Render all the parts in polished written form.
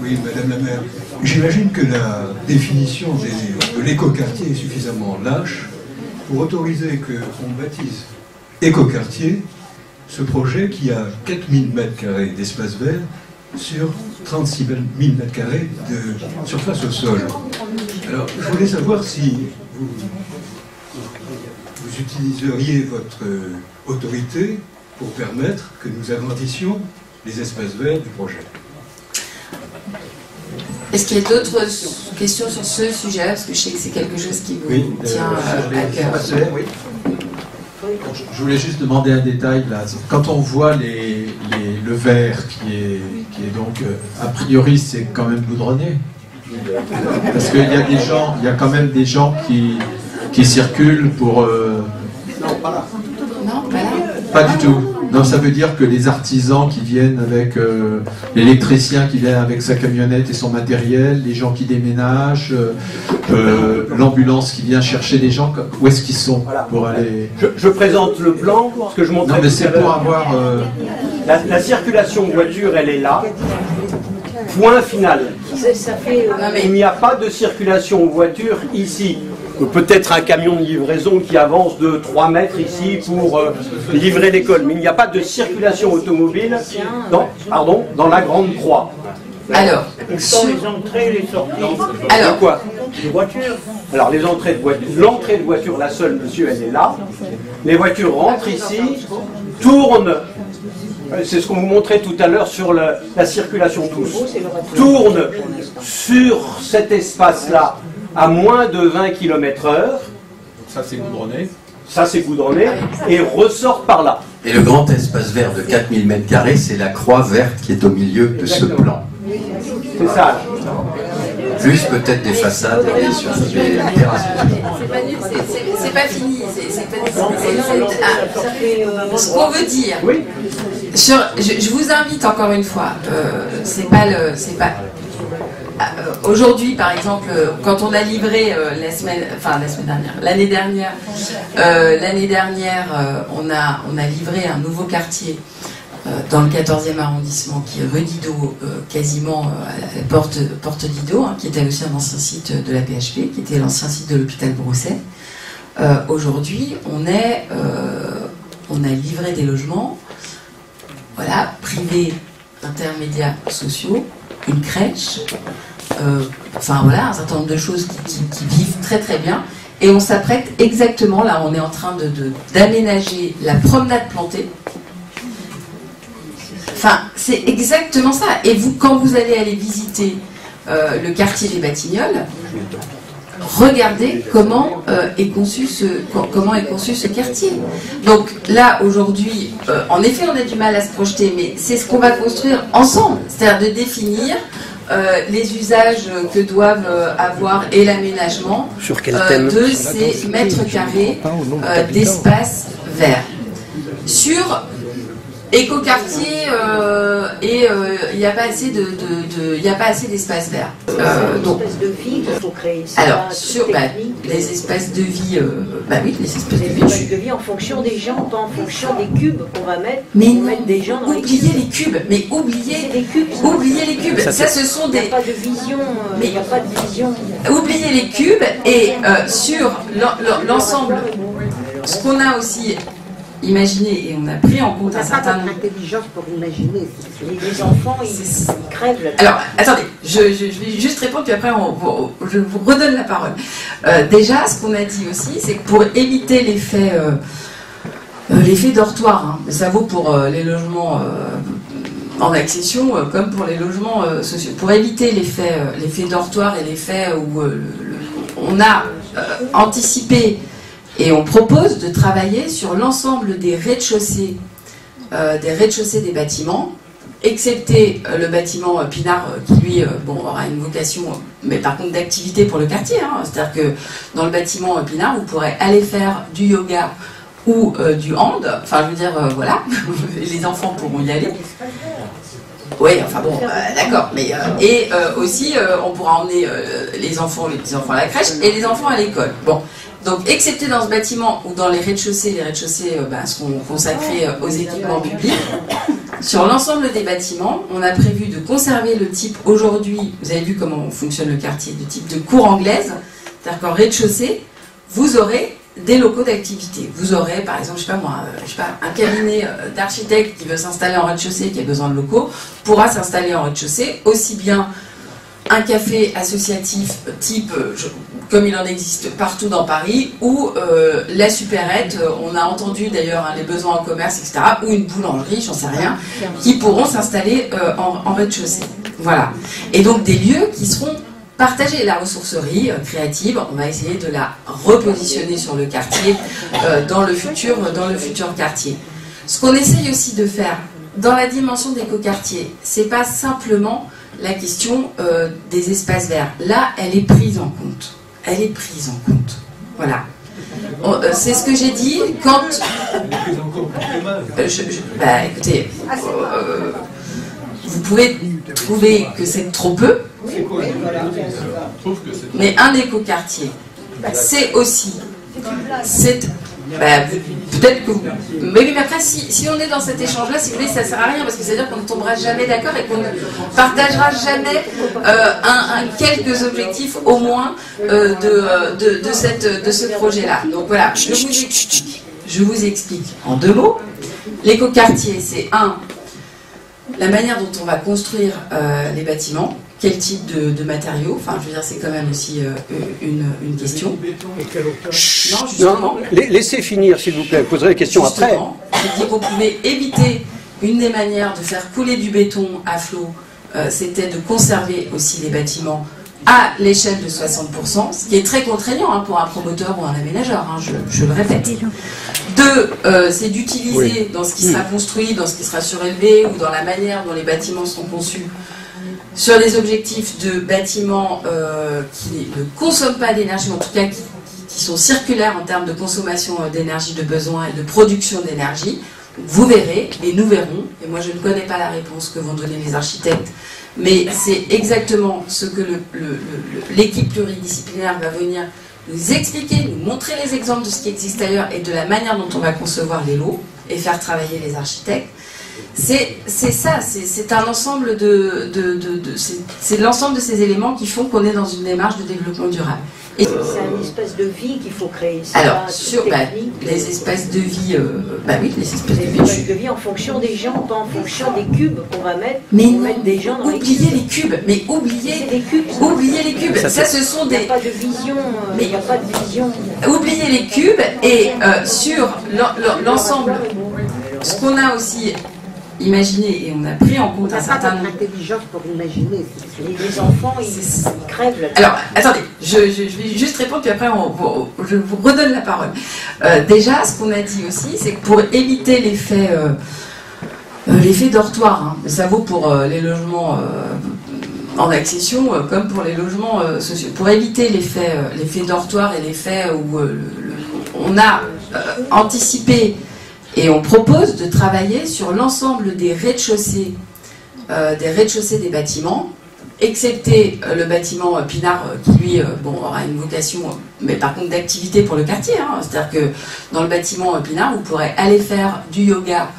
Oui, Madame la maire. J'imagine que la définition de l'écoquartier est suffisamment lâche pour autoriser qu'on baptise écoquartier ce projet qui a 4000 m² d'espace vert sur 36 000 m² de surface au sol. Alors, je voulais savoir si vous utiliseriez votre autorité pour permettre que nous agrandissions les espaces verts du projet. Est-ce qu'il y a d'autres questions sur ce sujet? Parce que je sais que c'est quelque chose qui vous tient à cœur. Oui. Je voulais juste demander un détail là. Quand on voit le verre qui est donc a priori c'est quand même goudronné. Parce qu'il y a des gens, il y a quand même des gens qui circulent pour. Non, pas là. Non, pas là. Pas du tout. Non, ça veut dire que les artisans qui viennent avec l'électricien qui vient avec sa camionnette et son matériel, les gens qui déménagent, l'ambulance qui vient chercher des gens, où est-ce qu'ils sont pour aller... Je présente le plan, ce que je montrais. Non, mais c'est pour avoir... La circulation de voiture, elle est là. Point final. Il n'y a pas de circulation voiture ici. Peut-être un camion de livraison qui avance de 3 mètres ici pour livrer l'école. Mais il n'y a pas de circulation automobile dans la Grande Croix. Alors, sur les entrées et les sorties. Alors, quoi? Les voitures. Alors, les entrées de voiture, l'entrée de voiture, la seule, monsieur, elle est là. Les voitures rentrent ici, tournent. C'est ce qu'on vous montrait tout à l'heure sur la circulation douce. Tournent sur cet espace-là à moins de 20 km/h. Ça, c'est goudronné. Ça, c'est goudronné. Et ressortent par là. Et le grand espace vert de 4000 m², c'est la croix verte qui est au milieu de ce plan. C'est ça. Plus peut-être des façades et des terrasses. c'est pas fini. Ce qu'on veut dire. Oui. Je vous invite encore une fois. Aujourd'hui, par exemple, quand on a livré l'année dernière, on a livré un nouveau quartier dans le 14e arrondissement qui est rue Didot, quasiment à la porte Didot, qui était aussi un ancien site de la PHP, qui était l'ancien site de l'hôpital Brousset. Aujourd'hui, on a livré des logements, voilà, privés, intermédiaires, sociaux, une crèche, voilà, un certain nombre de choses qui vivent très très bien. Et on s'apprête exactement, là on est en train d'aménager la promenade plantée. Enfin, c'est exactement ça. Et vous, quand vous allez aller visiter le quartier des Batignolles, regardez comment est conçu ce quartier. Donc là, aujourd'hui, en effet, on a du mal à se projeter, mais c'est ce qu'on va construire ensemble. C'est-à-dire de définir les usages que doivent avoir et l'aménagement de ces mètres carrés d'espace vert. Sur écoquartier il n'y a pas assez d'espace vert. Donc, alors sur les espaces de vie, oui, les espaces de vie en fonction des gens, pas en fonction des cubes qu'on va mettre. Mais non, mettre des gens dans oubliez les cubes. Mais oubliez les cubes. Ça, ce sont des. Il n'y a pas de vision. Mais il n'y a pas de vision. Oubliez les cubes et sur l'ensemble, ce qu'on a aussi imaginer, et on a pris en compte un certain nombre d'intelligence pour imaginer. Les enfants, ils crèvent là. Alors, attendez, je vais juste répondre, puis après je vous redonne la parole. Déjà, ce qu'on a dit aussi, c'est que pour éviter l'effet dortoir, ça vaut pour les logements en accession comme pour les logements sociaux. Pour éviter l'effet dortoir et l'effet où on a anticipé. Et on propose de travailler sur l'ensemble des rez-de-chaussée des bâtiments, excepté le bâtiment Pinard qui lui aura une vocation, mais par contre d'activité pour le quartier. C'est-à-dire que dans le bâtiment Pinard, vous pourrez aller faire du yoga ou du hand. Enfin, je veux dire, voilà, les enfants pourront y aller. Oui, enfin bon, d'accord. Mais aussi, on pourra emmener les enfants à la crèche et les enfants à l'école. Bon. Donc, excepté dans ce bâtiment ou dans les rez-de-chaussée seront consacrés aux équipements publics. Sur l'ensemble des bâtiments, on a prévu de conserver le type aujourd'hui, vous avez vu comment fonctionne le quartier, de type de cour anglaise, c'est-à-dire qu'en rez-de-chaussée, vous aurez des locaux d'activité. Vous aurez, par exemple, je sais pas moi, un cabinet d'architecte qui veut s'installer en rez-de-chaussée, qui a besoin de locaux, pourra s'installer en rez-de-chaussée, aussi bien un café associatif type, comme il en existe partout dans Paris, ou la supérette, on a entendu d'ailleurs les besoins en commerce, etc., ou une boulangerie, j'en sais rien, qui pourront s'installer en rez-de-chaussée. Voilà. Et donc des lieux qui seront partagés. La ressourcerie créative, on va essayer de la repositionner sur le quartier, dans le futur quartier. Ce qu'on essaye aussi de faire dans la dimension d'écoquartier, c'est pas simplement la question des espaces verts. Là, elle est prise en compte. Elle est prise en compte. Voilà. C'est ce que j'ai dit quand... écoutez, vous pouvez trouver que c'est trop peu, mais un écoquartier, c'est aussi... peut-être que vous... Mais après, si on est dans cet échange-là, si vous voulez, ça ne sert à rien, parce que c'est-à-dire qu'on ne tombera jamais d'accord et qu'on ne partagera jamais quelques objectifs au moins de ce projet-là. Donc voilà, je vous explique en 2 mots. L'écoquartier, c'est la manière dont on va construire les bâtiments. Quel type de matériaux? Enfin, je veux dire, c'est quand même aussi une question. Non, justement. Laissez finir, s'il vous plaît. Vous poserez les questions après. Je dis qu'on pouvait éviter une des manières de faire couler du béton à flot, c'était de conserver aussi les bâtiments à l'échelle de 60%, ce qui est très contraignant pour un promoteur ou un aménageur, je le répète. 2, c'est d'utiliser dans ce qui sera construit, dans ce qui sera surélevé, ou dans la manière dont les bâtiments sont conçus, sur les objectifs de bâtiments qui ne consomment pas d'énergie, en tout cas qui sont circulaires en termes de consommation d'énergie, de besoin et de production d'énergie. Vous verrez, et nous verrons, et moi je ne connais pas la réponse que vont donner les architectes, mais c'est exactement ce que l'équipe pluridisciplinaire va venir nous expliquer, nous montrer les exemples de ce qui existe ailleurs et de la manière dont on va concevoir les lots et faire travailler les architectes. C'est ça, c'est un ensemble c'est l'ensemble de ces éléments qui font qu'on est dans une démarche de développement durable. C'est un espace de vie qu'il faut créer. Alors, sur les espaces de vie, oui, les espaces de vie. Les espaces de vie en fonction des gens, pas en fonction des cubes qu'on va mettre. Mais non, mettre des gens dans oubliez les cubes. Mais oubliez les cubes. Ça, ce sont des. Il n'y a pas de vision. Il n'y a pas de vision. Oubliez les cubes et sur l'ensemble, ce qu'on a aussi imaginer, et on a pris en compte un certain nombre d'intelligence pour imaginer. Les enfants, ils crèvent là. Alors, attendez, je vais juste répondre, puis après je vous redonne la parole. Déjà, ce qu'on a dit aussi, c'est que pour éviter l'effet dortoir, ça vaut pour les logements en accession comme pour les logements sociaux, pour éviter l'effet dortoir et l'effet où on a anticipé. Et on propose de travailler sur l'ensemble des rez-de-chaussée des bâtiments, excepté le bâtiment Pinard qui lui aura une vocation, mais par contre d'activité pour le quartier. C'est-à-dire que dans le bâtiment Pinard, vous pourrez aller faire du yoga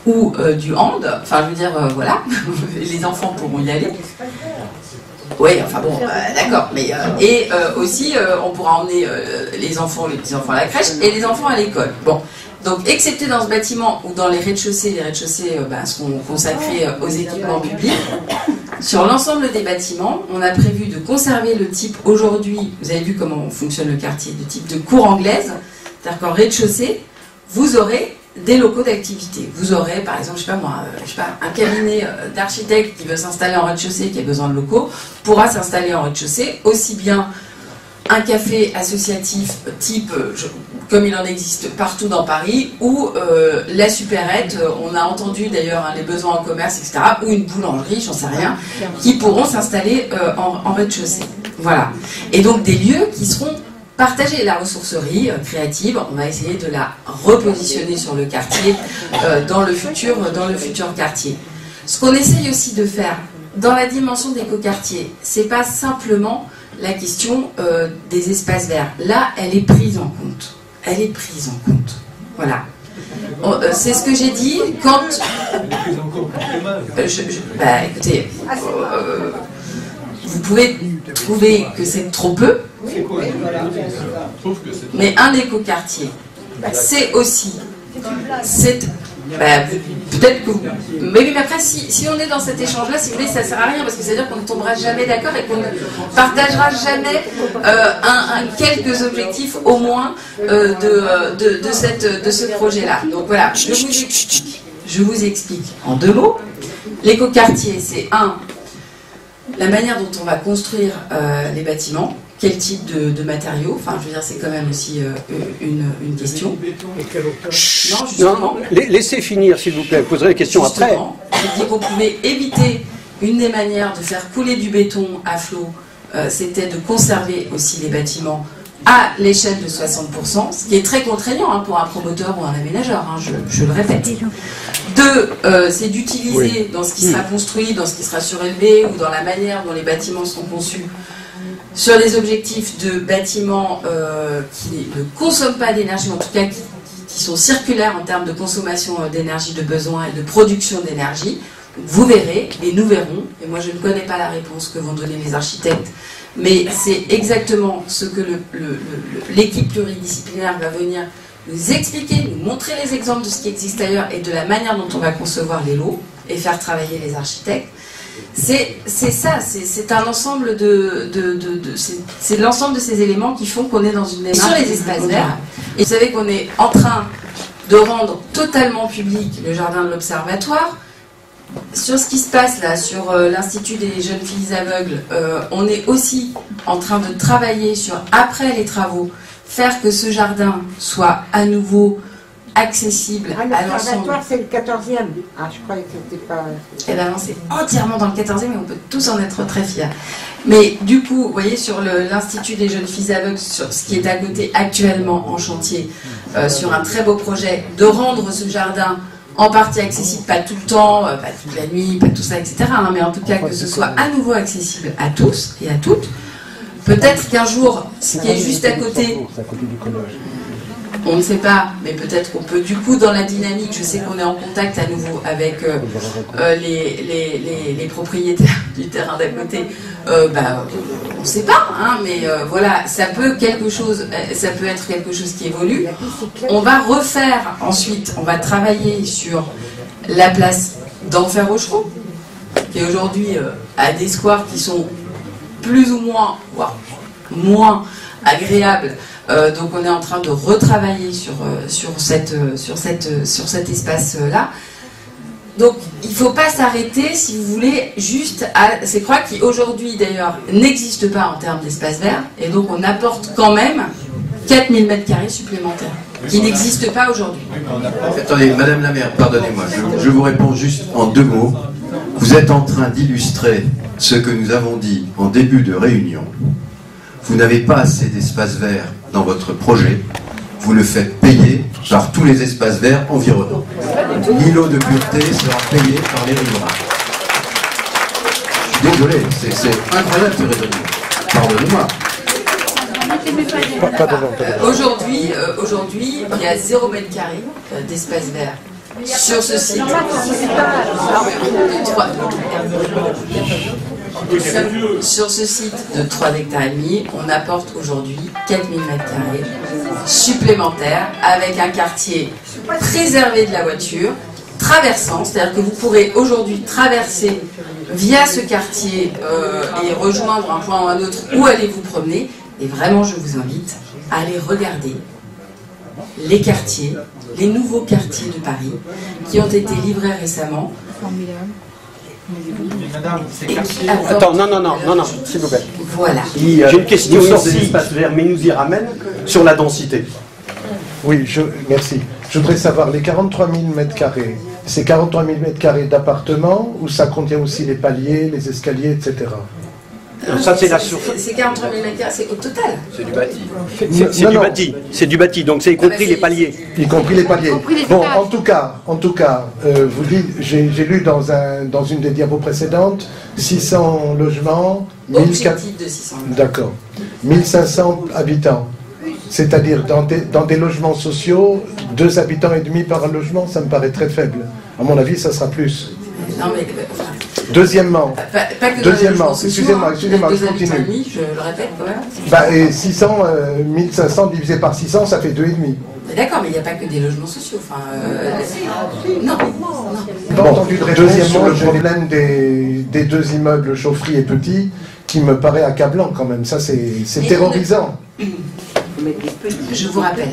ou du hand. Enfin, je veux dire, voilà, les enfants pourront y aller. Oui, enfin bon, d'accord. Mais aussi, on pourra emmener les enfants, les petits-enfants à la crèche et les enfants à l'école. Bon. Donc, excepté dans ce bâtiment ou dans les rez-de-chaussée seront consacrés aux équipements publics. Sur l'ensemble des bâtiments, on a prévu de conserver le type aujourd'hui, vous avez vu comment fonctionne le quartier, de type de cour anglaise, c'est-à-dire qu'en rez-de-chaussée, vous aurez des locaux d'activité. Vous aurez, par exemple, un cabinet d'architecte qui veut s'installer en rez-de-chaussée, qui a besoin de locaux, pourra s'installer en rez-de-chaussée, aussi bien un café associatif type, comme il en existe partout dans Paris, ou la supérette, on a entendu d'ailleurs les besoins en commerce, etc., ou une boulangerie, j'en sais rien, qui pourront s'installer en rez-de-chaussée. Voilà. Et donc des lieux qui seront partagés. La ressourcerie créative, on va essayer de la repositionner sur le quartier, dans le futur quartier. Ce qu'on essaye aussi de faire dans la dimension d'écoquartier, c'est pas simplement la question des espaces verts. Là, elle est prise en compte. Elle est prise en compte. Voilà. C'est ce que j'ai dit quand... écoutez, vous pouvez trouver que c'est trop peu, mais un écoquartier, c'est aussi, peut-être que vous... Mais après, si on est dans cet échange-là, si vous voulez, ça ne sert à rien, parce que c'est-à-dire qu'on ne tombera jamais d'accord et qu'on ne partagera jamais quelques objectifs au moins de ce projet-là. Donc voilà, je vous explique en 2 mots. L'écoquartier, c'est la manière dont on va construire les bâtiments. Quel type de matériaux? Enfin, je veux dire, c'est quand même aussi une question. Non, justement. Laissez finir, s'il vous plaît. Vous poserez les questions après. Je dis qu'on pouvait éviter une des manières de faire couler du béton à flot, c'était de conserver aussi les bâtiments à l'échelle de 60%, ce qui est très contraignant pour un promoteur ou un aménageur, je le répète. 2, c'est d'utiliser dans ce qui sera construit, dans ce qui sera surélevé ou dans la manière dont les bâtiments sont conçus, sur les objectifs de bâtiments qui ne consomment pas d'énergie, en tout cas qui sont circulaires en termes de consommation d'énergie, de besoin et de production d'énergie. Vous verrez, et nous verrons, et moi je ne connais pas la réponse que vont donner les architectes, mais c'est exactement ce que l'équipe pluridisciplinaire va venir nous expliquer, nous montrer les exemples de ce qui existe ailleurs et de la manière dont on va concevoir les lots et faire travailler les architectes. C'est ça, c'est un ensemble c'est l'ensemble de ces éléments qui font qu'on est dans une démarche sur les espaces verts. Et vous savez qu'on est en train de rendre totalement public le jardin de l'Observatoire. Sur ce qui se passe là, sur l'Institut des jeunes filles aveugles, on est aussi en train de travailler sur, après les travaux, faire que ce jardin soit à nouveau accessible à l'ensemble. L'Observatoire, c'est le 14e. Ah, je croyais que c'était pas... Eh bien non, c'est entièrement dans le 14e et on peut tous en être très fiers. Mais du coup, vous voyez, sur l'Institut des jeunes filles aveugles, sur ce qui est à côté actuellement en chantier, sur un très beau projet, de rendre ce jardin en partie accessible, pas tout le temps, pas toute la nuit, pas tout ça, etc. Mais en tout cas que ce soit à nouveau accessible à tous et à toutes. Peut-être qu'un jour, ce qui est juste à côté, on ne sait pas, mais peut-être qu'on peut du coup dans la dynamique, je sais qu'on est en contact à nouveau avec les propriétaires du terrain d'à côté, on ne sait pas, mais voilà, ça peut être quelque chose qui évolue. On va refaire ensuite, on va travailler sur la place d'Enfer Rochereau, qui aujourd'hui a des squares qui sont plus ou moins, voire moins agréables. Donc on est en train de retravailler sur cet espace-là. Donc il ne faut pas s'arrêter, si vous voulez, juste à ces croix qui aujourd'hui d'ailleurs n'existent pas en termes d'espace vert, et donc on apporte quand même 4000 m² supplémentaires, qui n'existent pas aujourd'hui. Attendez, Madame la maire, pardonnez-moi, je vous réponds juste en 2 mots. Vous êtes en train d'illustrer ce que nous avons dit en début de réunion. Vous n'avez pas assez d'espace vert dans votre projet, vous le faites payer par tous les espaces verts environnants. L'îlot de pureté sera payé par les riverains. Je suis désolé, c'est incroyable ce raisonnement. Pardonnez-moi. Aujourd'hui, il y a 0 m² d'espace vert sur ce site. Sur ce site de 3,5 hectares, on apporte aujourd'hui 4000 m² supplémentaires avec un quartier préservé de la voiture, traversant, c'est-à-dire que vous pourrez aujourd'hui traverser via ce quartier et rejoindre un point ou un autre ou aller vous promener. Et vraiment, je vous invite à aller regarder les quartiers, les nouveaux quartiers de Paris qui ont été livrés récemment. Attends, non, s'il vous plaît. Voilà. J'ai une question ici, l'espace vert, mais nous y ramène sur la densité. Oui, merci. Je voudrais savoir, les 43 000 m², c'est 43 000 m² d'appartements ou ça contient aussi les paliers, les escaliers, etc. Ça, c'est la source. C'est 43 000 m², c'est au total. C'est du bâti. C'est du bâti. C'est du bâti, donc c'est y compris les paliers. Y compris les paliers. Bon, en tout cas, vous dites, j'ai lu dans une des diapos précédentes, 600 logements, 1400. D'accord. 1500 habitants. C'est-à-dire dans des logements sociaux, 2 habitants et demi par logement, ça me paraît très faible. À mon avis, ça sera plus. Non, mais, Deuxièmement, pas que excusez-moi, je continue. Je le répète quand même. Bah, et 1500 divisé par 600, ça fait 2,5. D'accord, mais il n'y a pas que des logements sociaux. Enfin, non. Bon, deuxièmement, le problème des deux immeubles Chauffry et Petit, qui me paraît accablant quand même. Ça, c'est terrorisant. Je vous rappelle.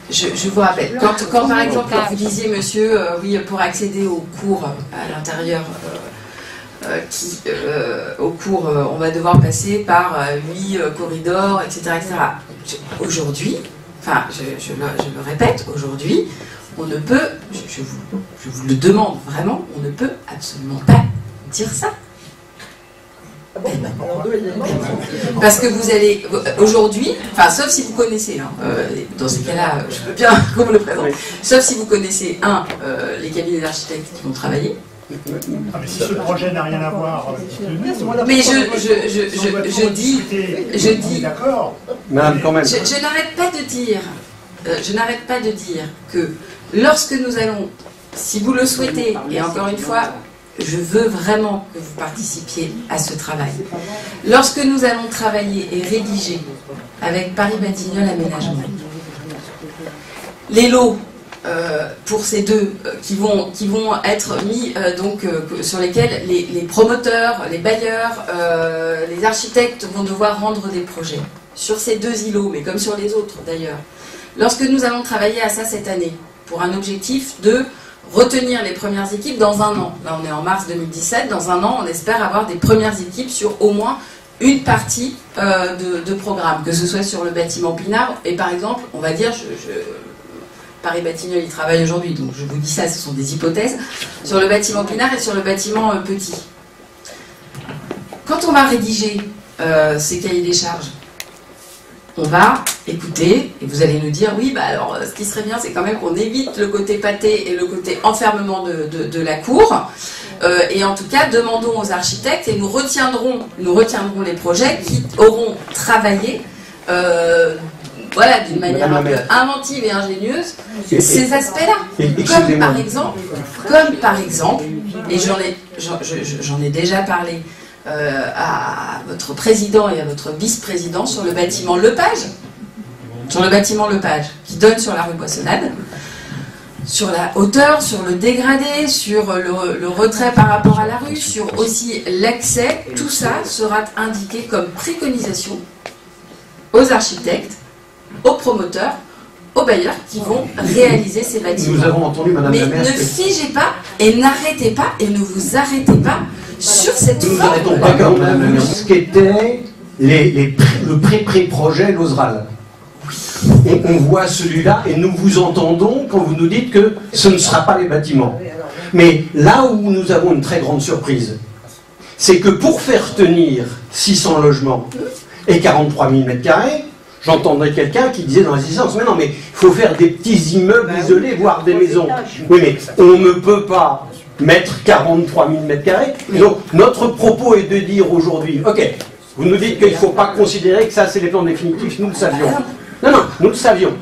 Je vous rappelle. Quand par exemple, vous disiez, monsieur, oui, pour accéder aux cours à l'intérieur, au cours, on va devoir passer par 8 corridors, etc. Aujourd'hui, enfin, je le répète, aujourd'hui, on ne peut, je vous le demande vraiment, on ne peut absolument pas dire ça. Parce que vous allez, aujourd'hui, enfin, sauf si vous connaissez, hein, dans ces cas-là, je peux bien qu'on me le présente, sauf si vous connaissez, les cabinets d'architectes qui vont travailler. Ah, mais si ce projet n'a rien à voir mais je dis, Madame, quand même. je n'arrête pas de dire que lorsque nous allons, si vous le souhaitez, et encore une fois, je veux vraiment que vous participiez à ce travail. Lorsque nous allons travailler et rédiger avec Paris Batignolles Aménagement, les lots pour ces deux qui vont être mis sur lesquels les promoteurs, les bailleurs, les architectes vont devoir rendre des projets sur ces deux îlots, mais comme sur les autres d'ailleurs. Lorsque nous allons travailler à ça cette année, pour un objectif de retenir les premières équipes dans un an. Là, on est en mars 2017. Dans un an, on espère avoir des premières équipes sur au moins une partie de programme, que ce soit sur le bâtiment Pinard. Et par exemple, on va dire, Paris Batignolles, il travaille aujourd'hui, donc je vous dis ça, ce sont des hypothèses, sur le bâtiment Pinard et sur le bâtiment Petit. Quand on va rédiger ces cahiers des charges, on va écouter, et vous allez nous dire, oui, bah alors, ce qui serait bien, c'est quand même qu'on évite le côté pâté et le côté enfermement de la cour. Et en tout cas, demandons aux architectes, et nous retiendrons les projets qui auront travaillé, voilà, d'une manière un peu inventive et ingénieuse, ces aspects-là. Comme par exemple, et j'en ai déjà parlé, à votre président et à votre vice-président sur le bâtiment Lepage, qui donne sur la rue Boissonnade, sur la hauteur, sur le dégradé, sur le retrait par rapport à la rue, sur aussi l'accès. Tout ça sera indiqué comme préconisation aux architectes, aux promoteurs, aux bailleurs qui vont réaliser ces bâtiments. Nous avons entendu Madame la maire. Mais ne figez pas et n'arrêtez pas et ne vous arrêtez pas sur cette forme. Nous n'arrêtons pas comme Madame la maire. Ce qu'était le pré-projet Lozeral. On voit celui-là et nous vous entendons quand vous nous dites que ce ne sera pas les bâtiments. Mais là où nous avons une très grande surprise, c'est que pour faire tenir 600 logements et 43 000 m², j'entendrais quelqu'un qui disait dans l'assistance, mais non, mais il faut faire des petits immeubles isolés, voire des maisons. Oui, mais on ne peut pas mettre 43 000 m². Donc, notre propos est de dire aujourd'hui, ok, vous nous dites qu'il ne faut pas considérer que ça, c'est les plans définitifs, nous le savions. Non, nous le savions.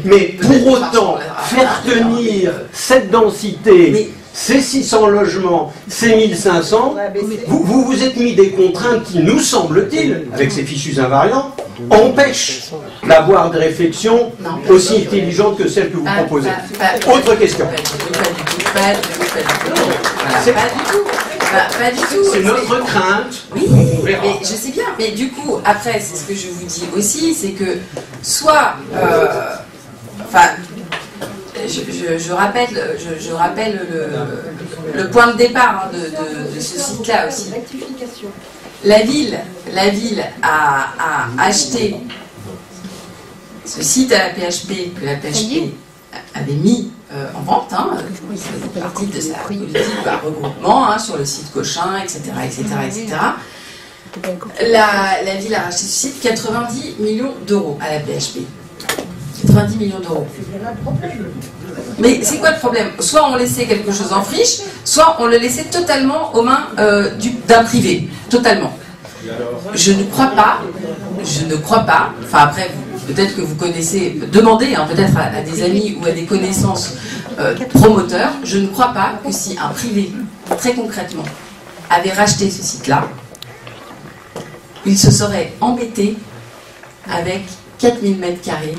Mais pour autant, faire tenir cette densité, ces 600 logements, ces 1500, vous vous êtes mis des contraintes qui, nous semble-t-il, avec ces fichus invariants, empêchent d'avoir des réflexions aussi intelligentes que celles que vous proposez. Autre question. Pas du tout. C'est notre crainte. Oui, mais je sais bien. Mais du coup, après, c'est ce que je vous dis aussi, c'est que soit... je rappelle le point de départ de ce site-là aussi. La ville a acheté ce site à la PHP, que la PHP avait mis en vente, ça fait partie de sa politique par regroupement, sur le site Cochin, etc. La ville a racheté ce site 90 millions d'euros à la PHP. 90 millions d'euros. Mais c'est quoi le problème? Soit on laissait quelque chose en friche, soit on le laissait totalement aux mains d'un privé. Totalement. Je ne crois pas, enfin après, peut-être que vous connaissez, demandez peut-être à des amis ou à des connaissances promoteur. Je ne crois pas que si un privé, très concrètement, avait racheté ce site-là, il se serait embêté avec 4000 m²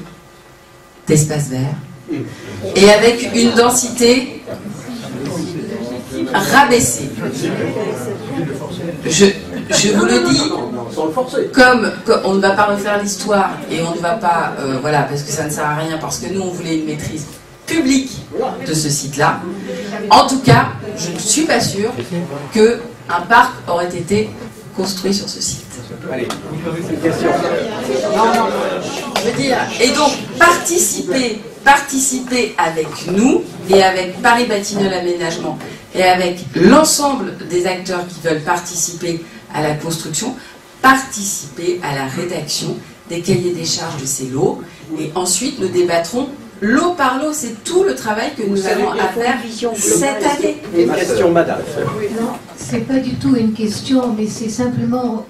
d'espace vert et avec une densité rabaissée. Je vous le dis, comme on ne va pas refaire l'histoire et on ne va pas, voilà, parce que ça ne sert à rien, parce que nous on voulait une maîtrise publique de ce site-là. En tout cas, je ne suis pas sûre qu'un parc aurait été construit sur ce site. Allez, une question. Je veux dire, et donc participer avec nous et avec Paris Batignolles Aménagement et avec l'ensemble des acteurs qui veulent participer à la construction, participer à la rédaction des cahiers des charges de ces lots, et ensuite nous débattrons lot par lot. C'est tout le travail que nous avons à faire cette année. Une question, madame. Non, c'est pas du tout une question, mais c'est simplement,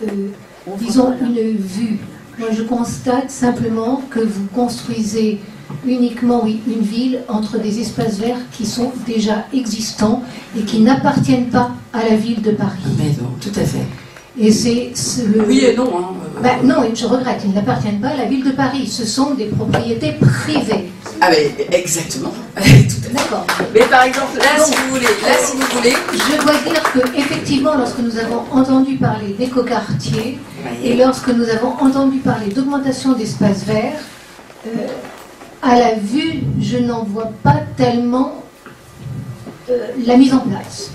disons, une vue. Moi, je constate simplement que vous construisez uniquement, oui, une ville entre des espaces verts qui sont déjà existants et qui n'appartiennent pas à la ville de Paris. Mais non, tout à fait. Et c'est oui et non. Hein. Ben, non, je regrette, ils n'appartiennent pas à la ville de Paris. Ce sont des propriétés privées. Ah mais exactement. D'accord. Mais par exemple, là, si vous voulez, je dois dire que effectivement, lorsque nous avons entendu parler d'écoquartiers et lorsque nous avons entendu parler d'augmentation d'espaces verts, à la vue, je n'en vois pas tellement la mise en place.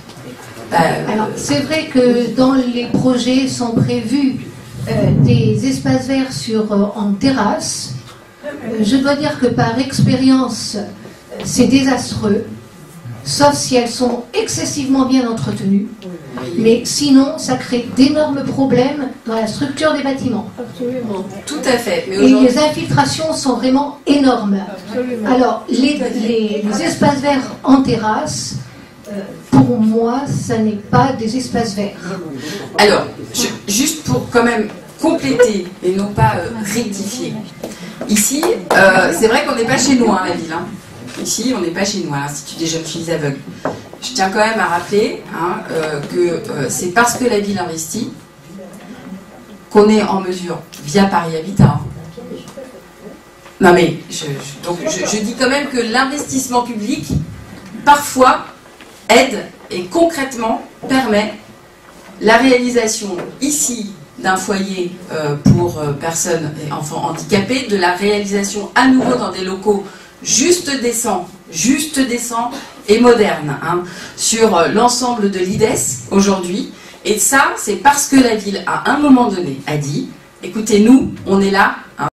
Alors, c'est vrai que dans les projets sont prévus des espaces verts en terrasse. Je dois dire que par expérience, c'est désastreux, sauf si elles sont excessivement bien entretenues. Mais sinon, ça crée d'énormes problèmes dans la structure des bâtiments. Absolument. Tout à fait. Mais et les infiltrations sont vraiment énormes. Absolument. Alors, les espaces verts en terrasse, pour moi, ça n'est pas des espaces verts. Alors, juste pour quand même compléter et non pas rectifier. Ici, c'est vrai qu'on n'est pas chez nous, hein, la ville. Hein. Ici, on n'est pas chez nous, à l'Institut des jeunes filles aveugles. Je tiens quand même à rappeler que c'est parce que la ville investit qu'on est en mesure, via Paris Habitat. Non mais, je dis quand même que l'investissement public, parfois, aide et concrètement permet la réalisation ici d'un foyer pour personnes et enfants handicapés, de la réalisation à nouveau dans des locaux juste décents et modernes, hein, sur l'ensemble de l'IDES aujourd'hui. Et ça, c'est parce que la ville, à un moment donné, a dit, écoutez, nous, on est là, hein,